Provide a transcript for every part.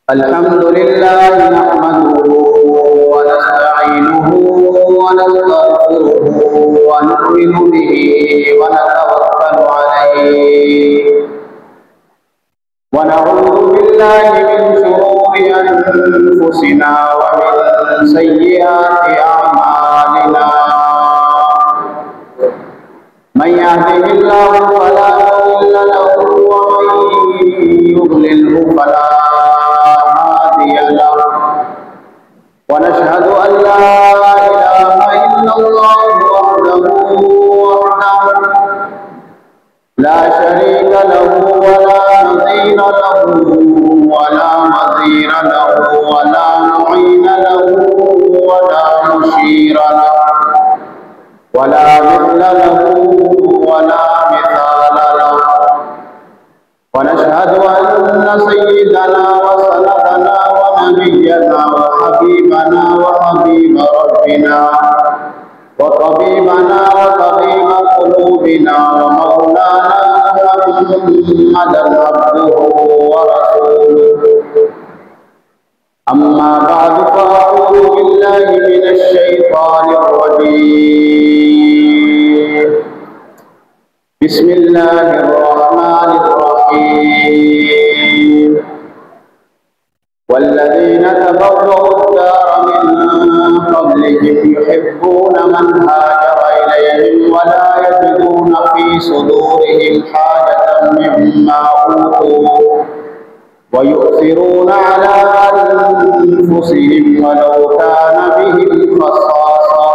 الحمد لله نحمده ونستعينه ونستغفره ونؤمن به ونتوكل عليه ونعوذ بالله من شرور أنفسنا ومن سيئات أعمالنا من يهده الله فلا مضل له ومن يضلله فلا هادي له ونشهد أن لا إله إلا الله وحده لا شريك له ولا نظير له ولا نظير له ولا معين له ولا مشير له ولا مثل له ولا مثال له ونشهد أن سيدنا وسندنا ونبينا وحبيبنا وحبيب ربنا وطبيبنا وطبيب قلوبنا ومولانا محمدا عبده ورسوله أما بعد فأعوذ بالله من الشيطان الرجيم بسم الله الرحمن الرحيم والذين تبوأوا الدار من قبلهم يحبون من هاجر إليهم ولا يجدون في صدورهم حاجة مما أوتوا ويؤثرون على أنفسهم ولو كان بهم خصاصة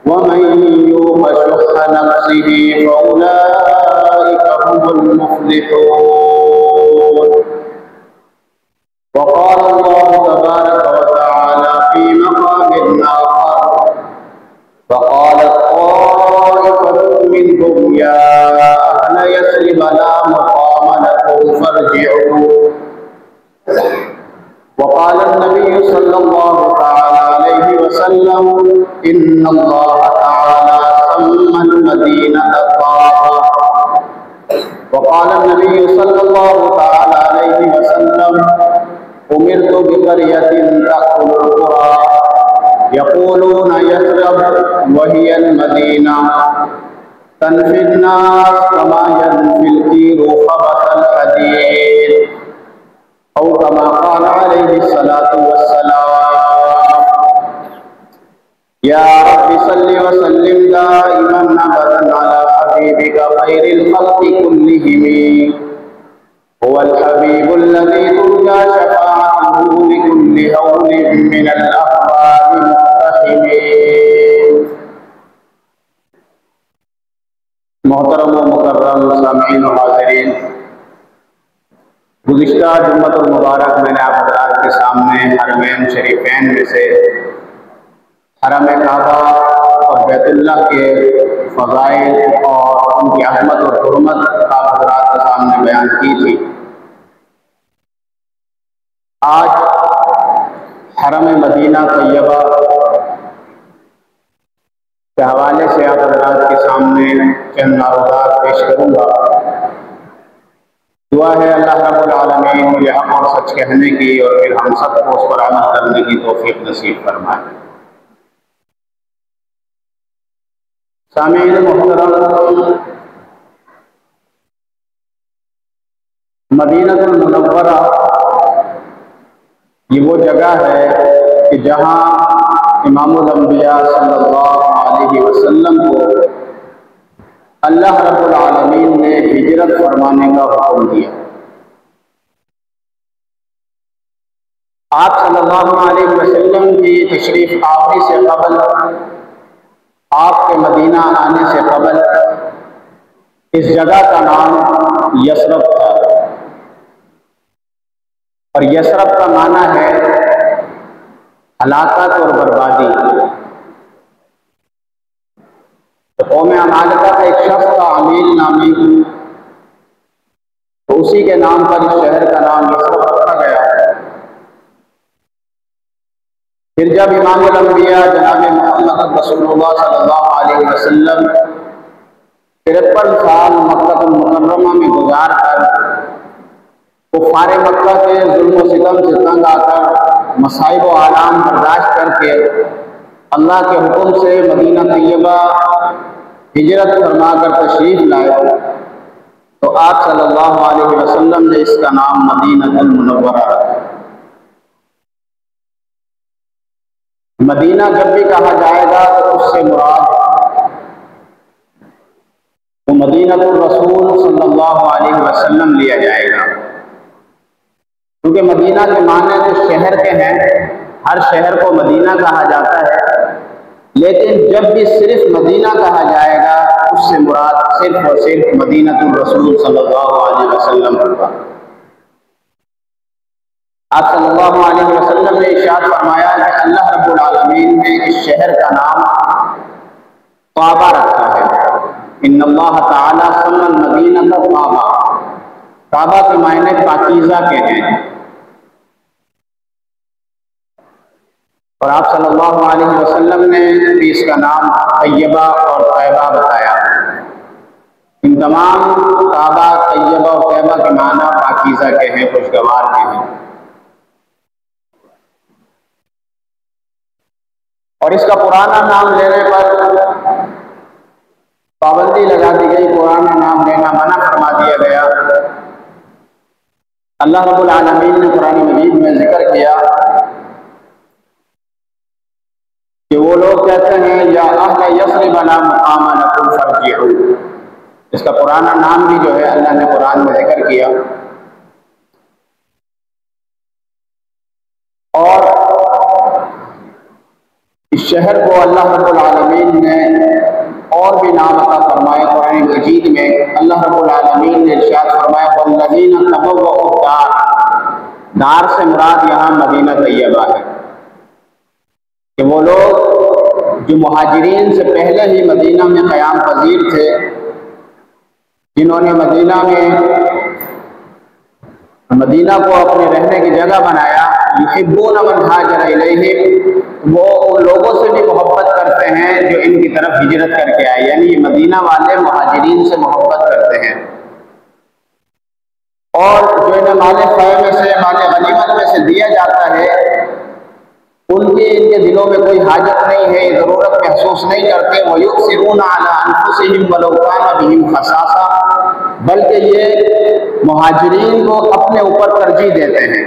ومن يوق شح نفسه فأولئك هم المفلحون وقال الله تبارك وتعالى في مقام آخر فقالت طائفة منهم يا أهل يثرب لا مقام لكم فارجعوا وقال النبي صلى الله تعالى عليه وسلم إن الله تعالى سمى المدينة طابا وقال النبي صلى الله تعالى عليه وسلم أمرت بقرية تأكل القرى يقولون يثرب وهي المدينة تنفي الناس كما ينفي الكير خبث الحديد أو كما قال عليه الصلاة والسلام يا رب صل وسلم دائما أبدا على حبيبك خير الخلق كلهم هو الحبيب الذي ترجى شفاعته لكل هول من الأهوال مقتحم. محترم و مکرم سامعین و حاضرین، گزشتہ جمعۃ المبارک میں نے آپ حضرات کے سامنے حرمین شریفین میں سے حرم کعبہ اور بیت اللہ کے فضائل اور ان کی عظمت اور حرمت آپ حضرات کے سامنے بیان کی تھی. آج حرم مدینہ طیبہ کے حوالے سے آپ حضرات کے سامنے چند معروضات پیش کروں گا. دعا ہے اللہ رب العالمین مجھے حق اور سچ کہنے کی اور پھر ہم سب کو اس پر عمل کرنے کی توفیق نصیب فرمائے. سامعین محترم، مدینہ المنورہ یہ وہ جگہ ہے کہ جہاں امام الانبیاء صلی اللہ علیہ وسلم کو اللہ رب العالمین نے ہجرت فرمانے کا حکم دیا. آپ صلی اللہ علیہ وسلم کی تشریف آوری سے قبل، آپ کے مدینہ آنے سے قبل اس جگہ کا نام یثرب تھا، اور یثرب کا معنی ہے ہلاکت اور بربادی. تو قوم عمالقہ کا ایک شخص تھا عمیل نامی، تو اسی کے نام پر اس شہر کا نام یثرب رکھا گیا. پھر جب امام الانبیاء جناب محمد رسول اللہ صلی اللہ علیہ وسلم 53 سال مکہ المکرمہ میں گزار کر کفار مکہ کے ظلم و ستم سے تنگ آ کر مصائب و آلام برداشت کر کے اللہ کے حکم سے مدینہ طیبہ ہجرت فرما کر تشریف لائے، تو آپ صلی اللہ علیہ وسلم نے اس کا نام مدینہ المنورہ رکھا۔ مدینہ جب بھی کہا جائے گا تو اس سے مراد تو مدینہ الرسول صلی اللہ علیہ وسلم لیا جائے گا، کیونکہ مدینہ کے معنی جو شہر کے ہیں، ہر شہر کو مدینہ کہا جاتا ہے، لیکن جب بھی صرف مدینہ کہا جائے گا اس سے مراد صرف اور صرف مدینہ الرسول صلی اللہ علیہ وسلم ہوگا۔ آپ صلی اللہ علیہ وسلم نے ارشاد فرمایا کہ اللہ رب العالمین نے اس شہر کا نام طابہ رکھا ہے۔ ان اللہ تعالی سمى المدینہ طابہ، طابہ کے معنی پاکیزہ کے ہیں، اور آپ صلی اللہ علیہ وسلم نے اس کا نام طیبہ اور طیبہ بتایا۔ ان تمام طابہ، طیبہ اور طیبہ کے معنی پاکیزہ کے ہیں، خوشگوار کے ہیں، اور اس کا پرانا نام لینے پر پابندی لگا دی گئی، پرانا نام لینا منع فرما دیا گیا۔ اللہ رب العالمین نے قرآن مجید میں ذکر کیا کہ وہ لوگ کہتے ہیں یا اہل یثرب لا مقام لکم فارجعوا، اس کا پرانا نام بھی جو ہے اللہ نے قرآن میں ذکر کیا، اور اس شہر کو اللہ رب العالمین نے اور بھی نام عطا فرمائے۔ قرآن مجید میں اللہ رب العالمین نے ارشاد فرمایا والذین تبوؤا الدار، دار سے مراد یہاں مدینہ طیبہ ہے، کہ وہ لوگ جو مہاجرین سے پہلے ہی مدینہ میں قیام پذیر تھے، جنہوں نے مدینہ کو اپنے رہنے کی جگہ بنایا، یحبون من ہاجر الیہم، وہ ان لوگوں سے بھی محبت کرتے ہیں جو ان کی طرف ہجرت کر کے آئے، یعنی مدینہ والے مہاجرین سے محبت کرتے ہیں، اور جو انہیں مال فیء میں سے، مال غنیمت میں سے دیا جاتا ہے، ان کے دلوں میں کوئی حاجت نہیں ہے، ضرورت محسوس نہیں کرتے، وَيُؤْثِرُونَ عَلَىٰ أَنفُسِهِمْ وَلَوْ كَانَ بِهِمْ خَصَاصَةٌ، بلکہ یہ مہاجرین کو اپنے اوپر ترجیح دیتے ہیں۔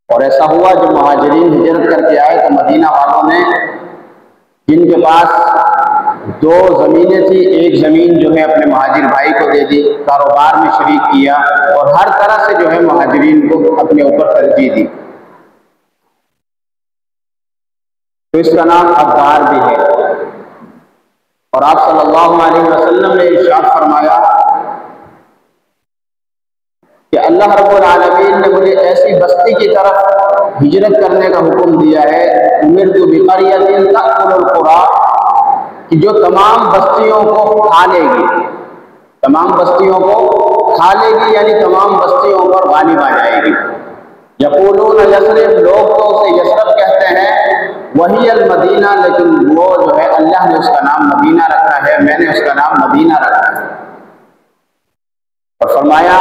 اور ایسا ہوا جب مہاجرین ہجرت کر کے آئے تو مدینہ والوں نے، جن کے پاس 2 زمینیں تھی، ایک زمین جو ہے اپنے مہاجر بھائی کو دے دی، کاروبار میں شریک کیا، اور ہر طرح سے جو ہے مہاجرین کو اپنے اوپر ترجیح دی، تو اس کا نام الدار بھی ہے۔ اور آپ صلی اللہ علیہ وسلم نے ارشاد فرمایا کہ اللہ رب العالمین نے مجھے ایسی بستی کی طرف ہجرت کرنے کا حکم دیا ہے، امرت بقریۃ تأکل القریٰ، کہ جو تمام بستیوں کو کھا لے گی، تمام بستیوں کو کھا لے گی، یعنی تمام بستیوں پر غالب آ جائے گی۔ یقولون یثرب، لوگ تو اسے یثرب کہتے ہیں، وہی المدینہ، لیکن وہ جو ہے اللہ نے اس کا نام مدینہ رکھا ہے، میں نے اس کا نام مدینہ رکھا ہے۔ اور فرمایا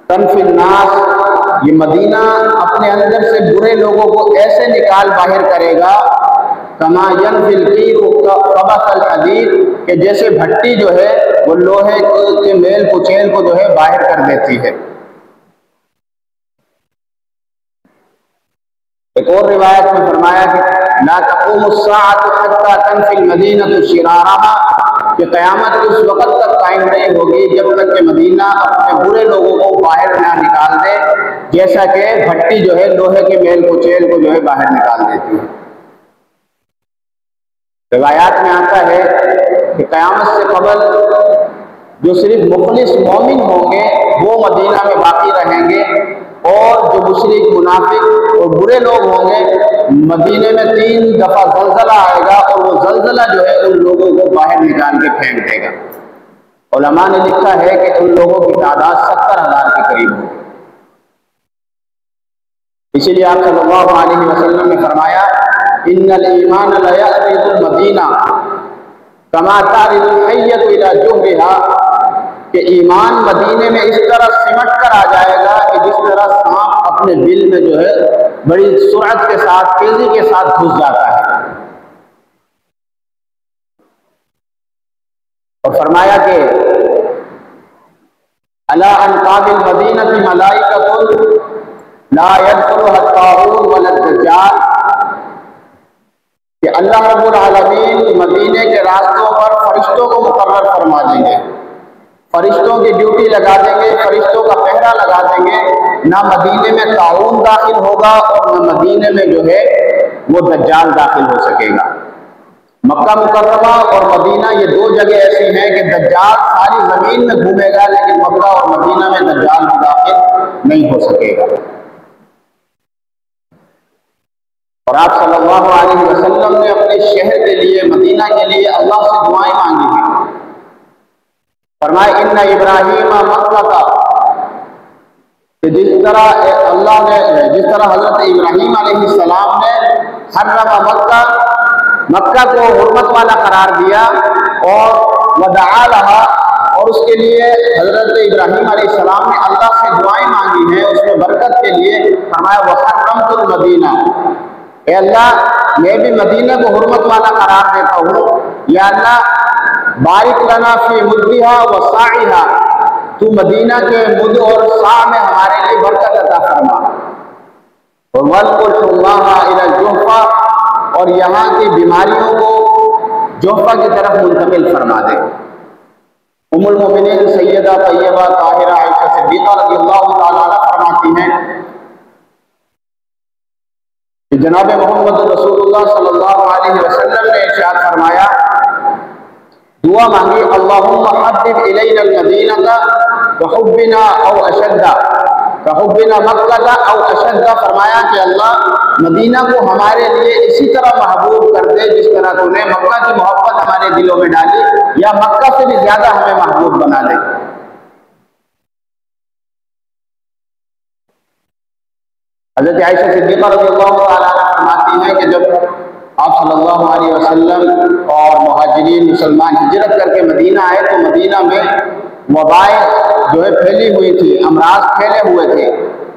تنفی الناس، یہ مدینہ اپنے اندر سے برے لوگوں کو ایسے نکال باہر کرے گا، کما ینفی القیر خبث الحدید، کہ جیسے بھٹی جو ہے وہ لوہے کے میل کچیل کو جو ہے باہر کر دیتی ہے۔ ایک اور روایت میں فرمایا کہ لا تقوم الساعة حتى تنفی المدینہ شرارها، کہ قیامت اس وقت تک قائم نہیں ہوگی جب تک کہ مدینہ اپنے برے لوگوں کو باہر نہ نکال دے، جیسا کہ بھٹی جو ہے لوہے کے میل کچیل کو جو ہے باہر نکال دیتی ہے۔ روایات میں آتا ہے کہ قیامت سے قبل جو صرف مخلص مومن ہوں گے وہ مدینہ میں باقی رہیں گے، اور جو مشرک، منافق اور برے لوگ ہوں گے، مدینے میں 3 دفعہ زلزلہ آئے گا، اور وہ زلزلہ جو ہے ان لوگوں کو باہر نکال کے پھینک دے گا۔ علماء نے لکھا ہے کہ ان لوگوں کی تعداد 70,000 کے قریب ہوگی۔ اسی لیے آپ صلی اللہ علیہ وسلم نے فرمایا ان الایمان لا یأرض المدینہ کما تعرض الحیۃ الی جحرها، کہ کہ ایمان مدینے میں اس طرح سمٹ کر آ جائے گا کہ جس طرح سانپ اپنے بل میں جو ہے بڑی سرعت کے ساتھ، تیزی کے ساتھ گھس جاتا ہے۔ اور فرمایا کہ الا انقاب المدینۃ ملائکۃ لا يدخلها الطاغوت ولا الدجال، کہ اللہ رب العالمین مدینے کے راستوں پر فرشتوں کو مقرر فرما دیں گے، فرشتوں کی ڈیوٹی لگا دیں گے، فرشتوں کا پہرا لگا دیں گے، نہ مدینے میں طاعون داخل ہوگا اور نہ مدینے میں جو ہے وہ دجال داخل ہو سکے گا۔ مکہ مکرمہ اور مدینہ یہ دو جگہ ایسی ہیں کہ دجال ساری زمین میں گھومے گا لیکن مکہ اور مدینہ میں دجال داخل نہیں ہو سکے گا۔ اور آپ صلی اللہ علیہ وسلم نے اپنے شہر کے لیے، مدینہ کے لیے اللہ سے دعائیں مانگی ہیں۔ فرمائے ان ابراہیم مکہ، کہ جس طرح حضرت ابراہیم علیہ السلام نے حرم مکہ کو حرمت والا قرار دیا، اور ودعا لہا، اور اس کے لیے حضرت ابراہیم علیہ السلام نے اللہ سے دعائیں مانگی ہیں اس میں برکت کے لیے۔ فرمایا وحرمت المدینہ، اے اللہ میں بھی مدینہ کو حرمت والا قرار دیتا ہوں، یا اللہ بارک لنا فی مدھا و ساعھا، تو مدینہ کے مد اور سا میں ہمارے لیے برکت عطا فرما، اور وَاذْكُرْ اللَّهَ إِلَى الْجُحْفَةِ، اور یہاں کی بیماریوں کو جوفہ کی طرف منتقل فرما دے۔ ام المومنین سیدہ طیبہ طاہرہ عائشہ صدیقہ رضی اللہ تعالیٰ عنہ فرماتی ہیں کہ جناب محمد رسول اللہ صلی اللہ علیہ وسلم نے ارشاد فرمایا، دعا مانگی اللہم حبب الینا المدینہ کحبنا او اشد، کحبنا مکہ او اشد، فرمایا کہ اللہ مدینہ کو ہمارے لیے اسی طرح محبوب کر دے جس طرح تو نے مکہ کی محبت ہمارے دلوں میں ڈالی، یا مکہ سے بھی زیادہ ہمیں محبوب بنا دے۔ حضرت عائشہ صدیقہ رضی اللہ تعالیٰ عنہ فرماتی ہیں کہ جب آپ صلی اللہ علیہ وسلم اور مہاجرین مسلمان ہجرت کر کے مدینہ آئے تو مدینہ میں وبائیں جو ہے پھیلی ہوئی تھی، امراض پھیلے ہوئے تھے۔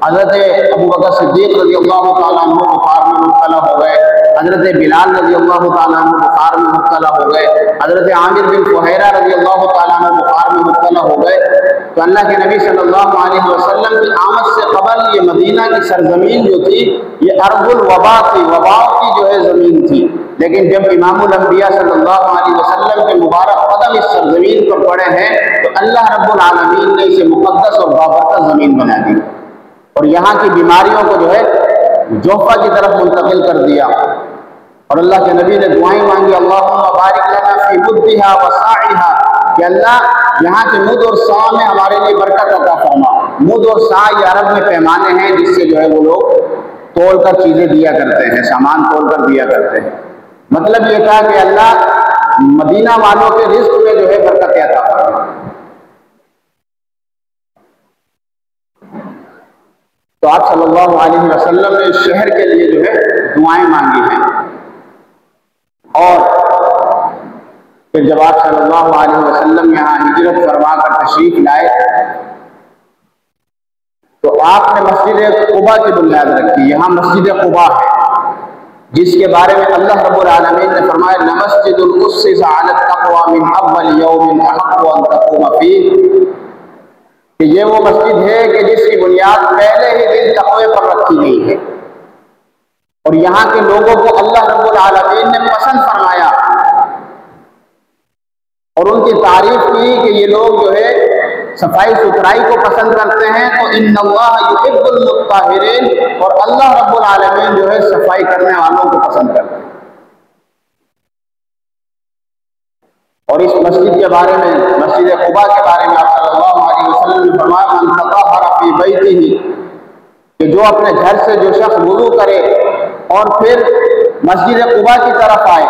حضرت ابوبکر صدیق رضی اللہ تعالیٰ عنہ بخار میں مبتلا ہو گئے، حضرت بلال رضی اللہ تعالیٰ عنہ بخار میں مبتلا ہو گئے، حضرت عامر بن فہیرہ رضی اللہ تعالیٰ عنہ بخار میں مبتلا ہو گئے۔ تو اللہ کے نبی صلی اللہ علیہ وسلم کی آمد سے قبل یہ مدینہ کی سرزمین جو تھی یہ ارض الوبا تھی، وباؤں کی جو ہے زمین تھی، لیکن جب امام الانبیاء صلی اللہ علیہ وسلم کے مبارک قدم اس سرزمین پر پڑے ہیں تو اللہ رب العالمین نے اسے مقدس اور بابرکت زمین بنا دی، اور یہاں کی بیماریوں کو جو ہے جوفہ کی طرف منتقل کر دیا۔ اور اللہ کے نبی نے دعائیں مانگی اللہم بارک لنا فی مدھا و ساعھا، کہ اللہ یہاں کے مد اور سا میں ہمارے لیے برکت عطا فرما۔ مد اور سا یہ عرب میں پیمانے ہیں جس سے جو ہے وہ لوگ تول کر چیزیں دیا کرتے ہیں، سامان تول کر دیا کرتے ہیں۔ مطلب یہ تھا کہ اللہ مدینہ والوں کے رزق میں جو ہے برکت عطا فرما۔ تو آپ صلی اللہ علیہ وسلم نے اس شہر کے لیے جو ہے دعائیں مانگی ہیں، اور پھر جب آپ صلی اللہ علیہ وسلم یہاں ہجرت فرما کر تشریف لائے تو آپ نے مسجد قباء کی بنیاد رکھی۔ یہاں مسجد قباء ہے جس کے بارے میں اللہ رب العالمین نے فرمایا لمسجد اسس علی التقوی من اول یوم احق ان تقوم فیہ، کہ یہ وہ مسجد ہے کہ جس کی بنیاد پہلے ہی دن تقوی پر رکھی گئی ہے، اور یہاں کے لوگوں کو اللہ رب العالمین نے پسند فرمایا اور ان کی تعریف کی کہ یہ لوگ جو ہے صفائی ستھرائی کو پسند کرتے ہیں، تو ان اللہ یحب المطہرین، اور اللہ رب العالمین جو ہے صفائی کرنے والوں کو پسند کرتے ہیں۔ اور اس مسجد کے بارے میں، مسجد قباء کے بارے میں آپ صلی اللہ علیہ وسلم نے فرمایا من تطہر فی بیتہ، کہ جو اپنے گھر سے جو شخص وضو کرے اور پھر مسجد قباء کی طرف آئے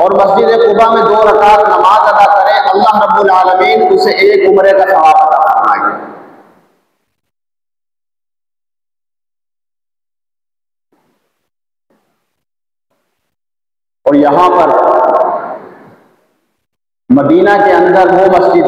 اور مسجد قباء میں 2 رکعت نماز ادا کرے، اللہ رب العالمین اسے ایک عمرے کا ثواب عطا فرمائے گا۔ اور یہاں پر مدینہ کے اندر وہ مسجد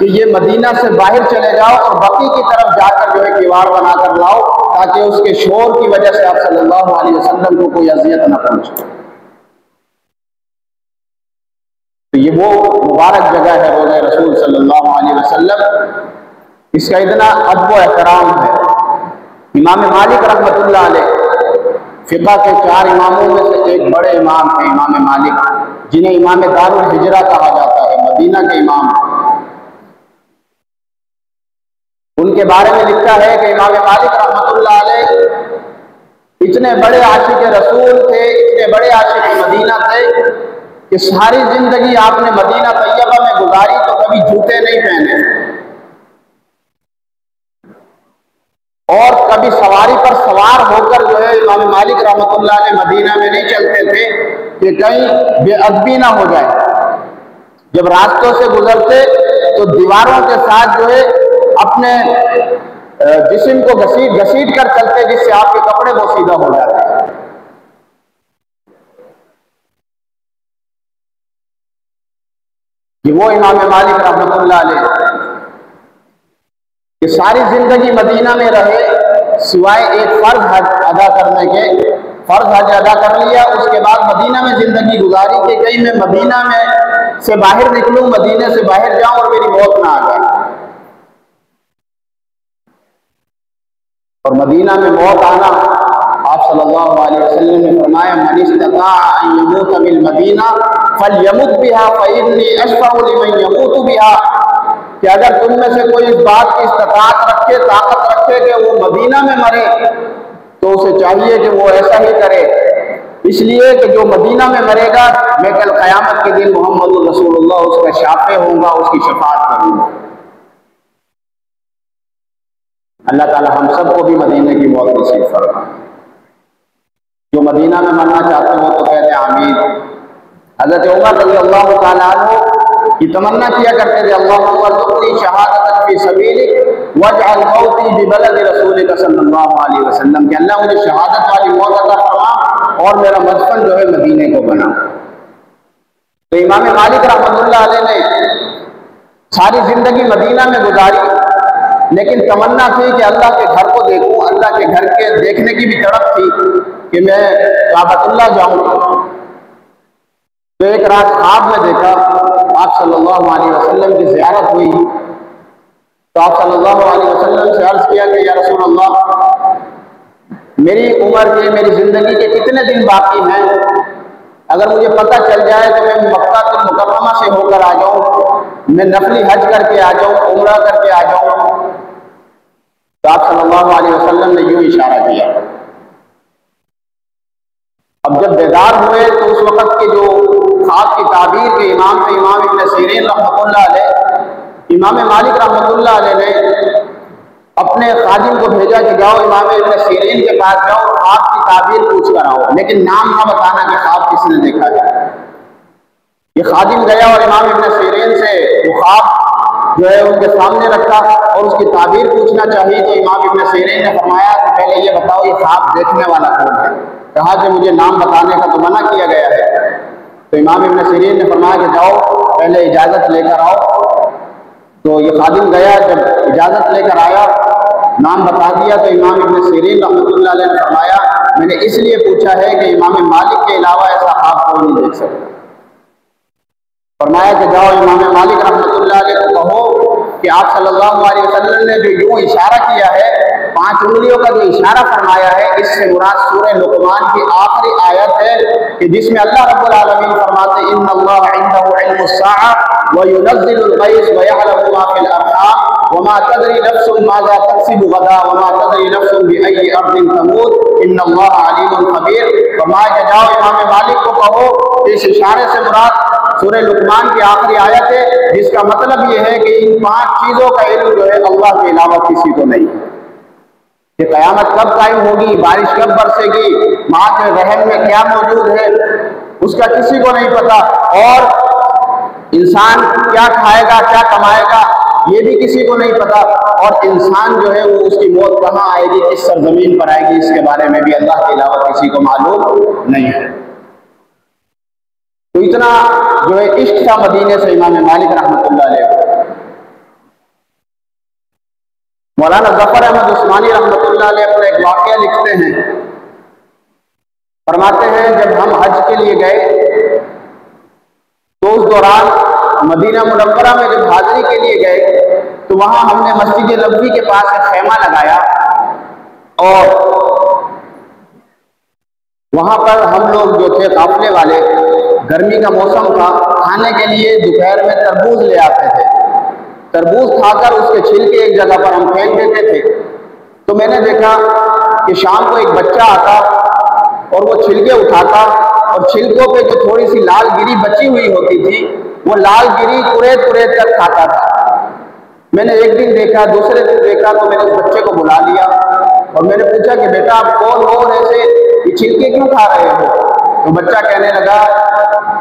کہ یہ مدینہ سے باہر چلے جاؤ اور بقی کی طرف جا کر جو ہے کیواڑ بنا کر لاؤ، تاکہ اس کے شور کی وجہ سے آپ صلی اللہ علیہ وسلم کو کوئی اذیت نہ پہنچے۔ تو یہ وہ مبارک جگہ ہے روضہ رسول صلی اللہ علیہ وسلم، اس کا اتنا ادب و احترام ہے۔ امام مالک رحمۃ اللہ علیہ فقہ کے 4 اماموں میں سے ایک بڑے امام ہیں امام مالک، جنہیں امام دار الحجرہ کہا جاتا ہے، مدینہ کے امام۔ ان کے بارے میں لکھا ہے کہ امام مالک رحمۃ اللہ علیہ اتنے بڑے عاشق رسول تھے، اتنے بڑے عاشق مدینہ تھے کہ ساری زندگی آپ نے مدینہ طیبہ میں گزاری تو کبھی جوتے نہیں پہنے، اور کبھی سواری پر سوار ہو کر جو ہے امام مالک رحمۃ اللہ علیہ مدینہ میں نہیں چلتے تھے کہ کہیں بے ادبی نہ ہو جائے۔ جب راستوں سے گزرتے تو دیواروں کے ساتھ جو ہے اپنے جسم کو گھسیٹ کر چلتے، جس سے آپ کے کپڑے بوسیدہ ہو جاتے۔ یہ وہ امام مالک رحمۃ اللہ علیہ کہ ساری زندگی مدینہ میں رہے، سوائے ایک فرض حج ادا کرنے کے، فرض حج ادا کر لیا، اس کے بعد مدینہ میں زندگی گزاری کہ کہیں میں مدینہ میں سے باہر نکلوں، مدینہ سے باہر جاؤں اور میری موت نہ آ جائے۔ اور مدینہ میں موت آنا، آپ صلی اللہ علیہ وسلم نے فرمایا من استطاع ان يموت بالمدینہ فلیمت بها فإنی اشفع لمن يموت بها، کہ اگر تم میں سے کوئی اس بات کی استطاعت رکھے، طاقت رکھے کہ وہ مدینہ میں مرے، تو اسے چاہیے کہ وہ ایسا ہی کرے، اس لیے کہ جو مدینہ میں مرے گا میں کل قیامت کے دن محمد رسول اللہ اس کا شافع ہوں گا، اس کی شفاعت کروں گا۔ اللہ تعالی ہم سب کو بھی مدینہ کی موت نصیب فرمائے۔ جو مدینہ میں مرنا چاہتے ہو تو کہتے ہیں آمین۔ حضرت عمر رضی اللہ تعالیٰ عنہ یہ تمنا کیا کرتے تھے اللہم ارزقنی شہادۃ فی سبیلک واجعل موتی ببلد رسولک صلی اللہ علیہ وسلم، کہ اللہ مجھے شہادت والی موت عطا فرما اور میرا مدفن جو ہے مدینے کو بنا۔ تو امام مالک رحمۃ اللہ علیہ نے ساری زندگی مدینہ میں گزاری، لیکن تمنا تھی کہ اللہ کے گھر کو دیکھوں، اللہ کے گھر کے دیکھنے کی بھی تڑپ تھی کہ میں کعبۃ اللہ جاؤں۔ تو ایک رات خواب میں دیکھا آپ صلی اللہ علیہ وسلم کی زیارت ہوئی، تو آپ صلی اللہ علیہ وسلم سے عرض کیا کہ یا رسول اللہ، میری عمر کے، میری زندگی کے کتنے دن باقی ہیں؟ اگر مجھے پتہ چل جائے تو میں مکہ المکرمہ سے ہو کر آ جاؤں، میں نفلی حج کر کے آ جاؤں، عمرہ کر کے آ جاؤں۔ تو آپ صلی اللہ علیہ وسلم نے یوں اشارہ کیا۔ اب جب بیدار ہوئے تو اس وقت کے جو خواب کی تعبیر کے امام تھے امام ابن سیرین رحمۃ اللہ علیہ، امام مالک رحمۃ اللہ علیہ نے اپنے خادم کو بھیجا کہ جاؤ امام ابن سیرین کے پاس جاؤ، خواب کی تعبیر پوچھ کر آؤ، لیکن نام نہ بتانا کہ خواب کس نے دیکھا ہے۔ یہ خادم گیا اور امام ابن سیرین سے وہ خواب جو ہے ان کے سامنے رکھا اور اس کی تعبیر پوچھنا چاہیے، تو امام ابن سیرین نے فرمایا کہ پہلے یہ بتاؤ یہ خواب دیکھنے والا کون ہے؟ کہا کہ مجھے نام بتانے کا تو منع کیا گیا ہے۔ تو امام ابن سیرین نے فرمایا کہ جاؤ پہلے اجازت لے کر آؤ۔ تو یہ خادم گیا، جب اجازت لے کر آیا، نام بتا دیا، تو امام ابن سیرین رحمۃ اللہ علیہ نے فرمایا میں نے اس لیے پوچھا ہے کہ امام مالک کے علاوہ ایسا خواب کوئی نہیں دیکھ سکتا۔ فرمایا کہ جاؤ امام مالک رحمۃ اللہ علیہ کو کہو کہ آپ صلی اللہ علیہ وسلم نے جو یوں اشارہ کیا ہے، 5 انگلیوں کا جو اشارہ فرمایا ہے، اس سے مراد سورہ لقمان کی آخری آیت ہے کہ جس میں اللہ رب العالمین فرماتے ان اللہ عنده علم الساعة وينزل الغيث ويعلم ما في الارحام وما تدري نفس ماذا تكسب غدا وما تدري نفس بأي ارض تموت ان اللہ علیم خبیر۔ فرمایا کہ جاؤ امام مالک کو کہو، اس اشارے سے مراد سورہ لقمان کی آخری آیت ہے، جس کا مطلب یہ ہے کہ ان 5 چیزوں کا علم جو ہے اللہ کے علاوہ کسی کو نہیں، کہ قیامت کب قائم ہوگی، بارش کب برسے گی، ماں کے رحم میں کیا موجود ہے اس کا کسی کو نہیں پتا، اور انسان کیا کھائے گا کیا کمائے گا یہ بھی کسی کو نہیں پتا، اور انسان جو ہے وہ اس کی موت کہاں آئے گی، کس سرزمین پر آئے گی، اس کے بارے میں بھی اللہ کے علاوہ کسی کو معلوم نہیں ہے۔ تو اتنا جو ہے عشق تھا مدینے سے امام مالک رحمۃ اللہ علیہ۔ مولانا ظفر احمد عثمانی رحمۃ اللہ علیہ اپنا ایک واقعہ لکھتے ہیں، فرماتے ہیں جب ہم حج کے لیے گئے تو اس دوران مدینہ منورہ میں جب حاضری کے لیے گئے تو وہاں ہم نے مسجد نبوی کے پاس ایک خیمہ لگایا اور وہاں پر ہم لوگ جو تھے قافلے والے، گرمی کا موسم تھا، کھانے کے لیے دوپہر میں تربوز لے آتے تھے، تربوز کھا کر اس کے چھلکے ایک جگہ پر ہم پھینک دیتے تھے۔ تو میں نے دیکھا کہ شام کو ایک بچہ آتا اور وہ چھلکے اٹھاتا اور چھلکوں پہ جو تھوڑی سی لال گری بچی ہوئی ہوتی تھی وہ لال گری کریت کریت کر کھاتا تھا۔ میں نے ایک دن دیکھا، دوسرے دن دیکھا، تو میں نے اس بچے کو بلا لیا اور میں نے پوچھا کہ بیٹا آپ کون ہو اور ایسے یہ چھلکے کیوں کھا رہے ہو؟ تو بچہ کہنے لگا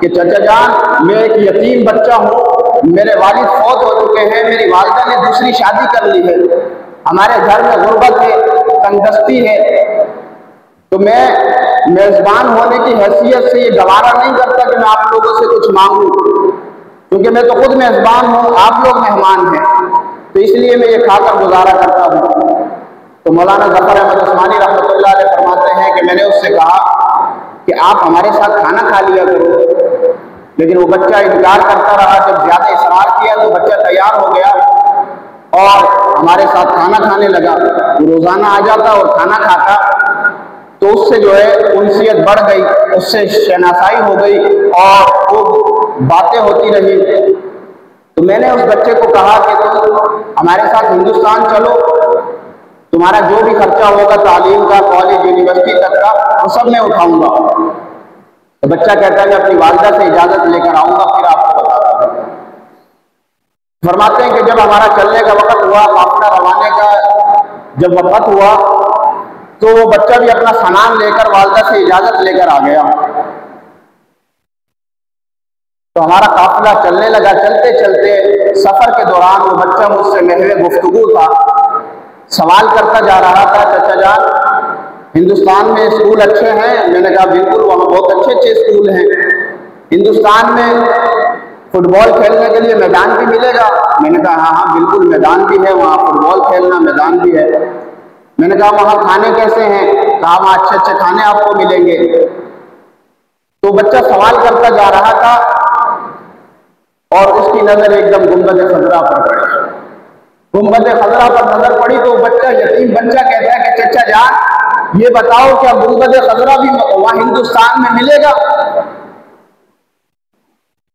کہ چچا جان میں ایک یتیم بچہ ہوں، میرے والد فوت ہو چکے ہیں، میری والدہ نے دوسری شادی کر لی ہے، ہمارے گھر میں غربت ہے، تنگدستی ہے، تو میں میزبان ہونے کی حیثیت سے یہ گوارا نہیں کرتا کہ میں آپ لوگوں سے کچھ مانگوں، کیونکہ میں تو خود میزبان ہوں، آپ لوگ مہمان ہیں، تو اس لیے میں یہ کھا کر گزارا کرتا ہوں۔ تو مولانا ظفر احمد عثمانی رحمۃ اللہ علیہ فرماتے ہیں کہ میں نے اس سے کہا کہ آپ ہمارے ساتھ کھانا کھا لیا کرو، لیکن وہ بچہ انکار کرتا رہا۔ جب زیادہ اصرار کیا تو بچہ تیار ہو گیا اور ہمارے ساتھ کھانا کھانے لگا۔ وہ روزانہ آ جاتا اور کھانا کھاتا، تو اس سے جو ہے انسیت بڑھ گئی، اس سے شناسائی ہو گئی اور وہ باتیں ہوتی رہی۔ تو میں نے اس بچے کو کہا کہ تم ہمارے ساتھ ہندوستان چلو، تمہارا جو بھی خرچہ ہوگا تعلیم کا، کالج یونیورسٹی تک کا، وہ سب میں اٹھاؤں گا۔ تو بچہ کہتا ہے کہ اپنی والدہ سے اجازت لے کر آؤں گا پھر آپ کو بتاتا ہوں۔ فرماتے ہیں کہ جب ہمارا چلنے کا وقت ہوا، قافلہ روانے کا جب وقت ہوا تو وہ بچہ بھی اپنا سامان لے کر والدہ سے اجازت لے کر آ گیا۔ تو ہمارا قافلہ چلنے لگا، چلتے چلتے سفر کے دوران وہ بچہ مجھ سے محو گفتگو تھا، سوال کرتا جا رہا تھا، چچا جان ہندوستان میں اسکول اچھے ہیں؟ میں نے کہا بالکل، وہاں بہت اچھے اچھے اسکول ہیں۔ ہندوستان میں فٹ بال کھیلنے کے لیے میدان بھی ملے گا؟ میں نے کہا ہاں ہاں بالکل میدان بھی ہے، وہاں فٹ بال کھیلنا میدان بھی ہے۔ میں نے کہا وہاں کھانے کیسے ہیں؟ کہا وہاں اچھے اچھے کھانے آپ کو ملیں گے۔ تو بچہ سوال کرتا جا رہا تھا اور اس کی نظر ایک دم گنبد خضرا پر پڑی۔ گنبد خضرا پر نظر پڑی تو بچہ یتیم بچہ کہتا ہے کہ چچا جان یہ بتاؤ کیا گنبد خضرا بھی وہاں ہندوستان میں ملے گا؟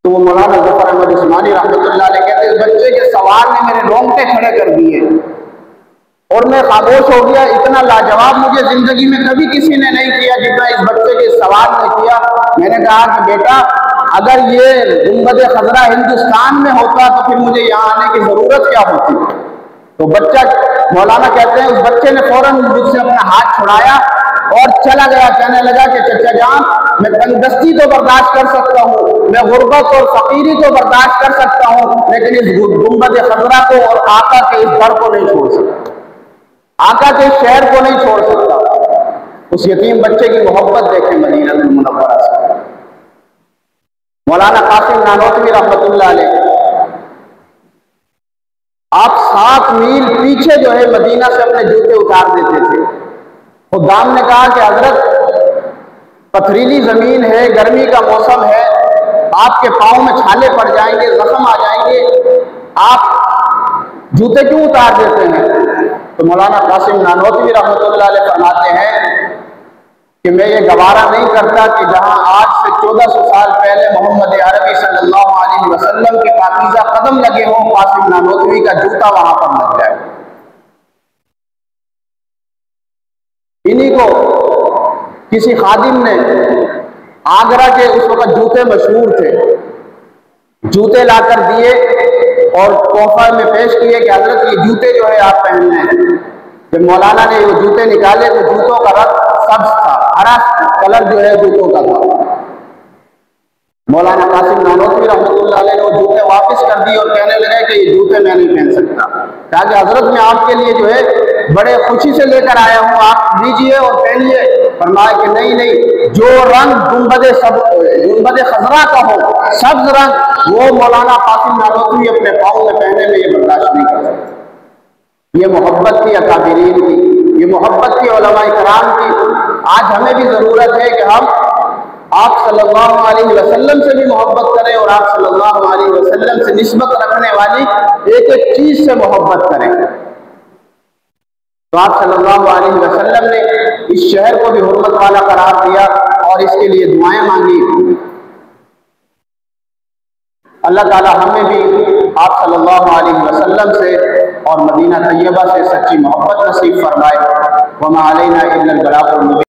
تو وہ مولانا ظفر احمد عثمانی رحمۃ اللہ علیہ کہتے ہیں اس بچے کے سوال نے میرے رونگٹے کھڑے کر دیے اور میں خاموش ہو گیا۔ اتنا لاجواب مجھے زندگی میں کبھی کسی نے نہیں کیا جتنا اس بچے کے سوال نے کیا۔ میں نے کہا کہ بیٹا اگر یہ گنبد خضرا ہندوستان میں ہوتا تو پھر مجھے یہاں آنے کی ضرورت کیا ہوتی؟ تو بچہ، مولانا کہتے ہیں اس بچے نے فوراً مجھ سے اپنا ہاتھ چھڑایا اور چلا گیا، کہنے لگا کہ چچا جان میں تنگدستی تو برداشت کر سکتا ہوں، میں غربت اور فقیری تو برداشت کر سکتا ہوں، لیکن اس گنبد خضرا کو اور آقا کے اس در کو نہیں چھوڑ سکتا، آقا کے شہر کو نہیں چھوڑ سکتا۔ اس یتیم بچے کی محبت دیکھیں مدینہ المنورہ سے۔ مولانا قاسم نانوتوی رحمۃ اللہ علیہ، آپ 7 میل پیچھے جو ہے مدینہ سے اپنے جوتے اتار دیتے تھے۔ خدام نے کہا کہ حضرت پتھریلی زمین ہے، گرمی کا موسم ہے، آپ کے پاؤں میں چھالے پڑ جائیں گے، زخم آ جائیں گے، آپ جوتے کیوں اتار دیتے ہیں؟ تو مولانا قاسم نانوتوی رحمۃ اللہ علیہ فرماتے ہیں کہ میں یہ گوارا نہیں کرتا کہ جہاں آج سے 1400 سال پہلے محمد عربی صلی اللہ علیہ وسلم کے پاکیزہ قدم لگے ہوں، قاسم نانوتوی کا جوتا وہاں پر لگ جائے۔ انہی کو کسی خادم نے آگرہ کے اس وقت جوتے مشہور تھے، جوتے لا کر دیے اور تحفہ میں پیش کیے کہ حضرت یہ جوتے جو ہے آپ پہننے ہیں۔ جب مولانا نے وہ جوتے نکالے تو جوتوں کا رنگ سبز تھا، ہرا کلر جو ہے جوتوں کا تھا۔ مولانا قاسم نانوتوی رحمۃ اللہ علیہ نے وہ جوتے واپس کر دیے اور کہنے لگے کہ یہ جوتے میں نہیں پہن سکتا۔ کہا کہ حضرت میں آپ کے لیے جو ہے بڑے خوشی سے لے کر آیا ہوں، آپ لیجئے اور پہنیے۔ فرمایا کہ نہیں، جو رنگ گنبد خضرا کا ہو، سبز رنگ، وہ مولانا قاسم نانوتوی اپنے پاؤں میں پہننے میں یہ برداشت نہیں کر سکتے۔ یہ محبت تھی اکابرین کی، یہ محبت تھی علماء کرام کی۔ آج ہمیں بھی ضرورت ہے کہ ہم آپ صلی اللہ علیہ وسلم سے بھی محبت کریں اور آپ صلی اللہ علیہ وسلم سے نسبت رکھنے والی ایک ایک چیز سے محبت کریں۔ تو آپ صلی اللہ علیہ وسلم نے اس شہر کو بھی حرمت والا قرار دیا اور اس کے لیے دعائیں مانگی۔ اللہ تعالی ہمیں بھی آپ صلی اللہ علیہ وسلم سے اور مدینہ طیبہ سے سچی محبت نصیب فرمائے۔ وما علینا الا البلاغ المبین۔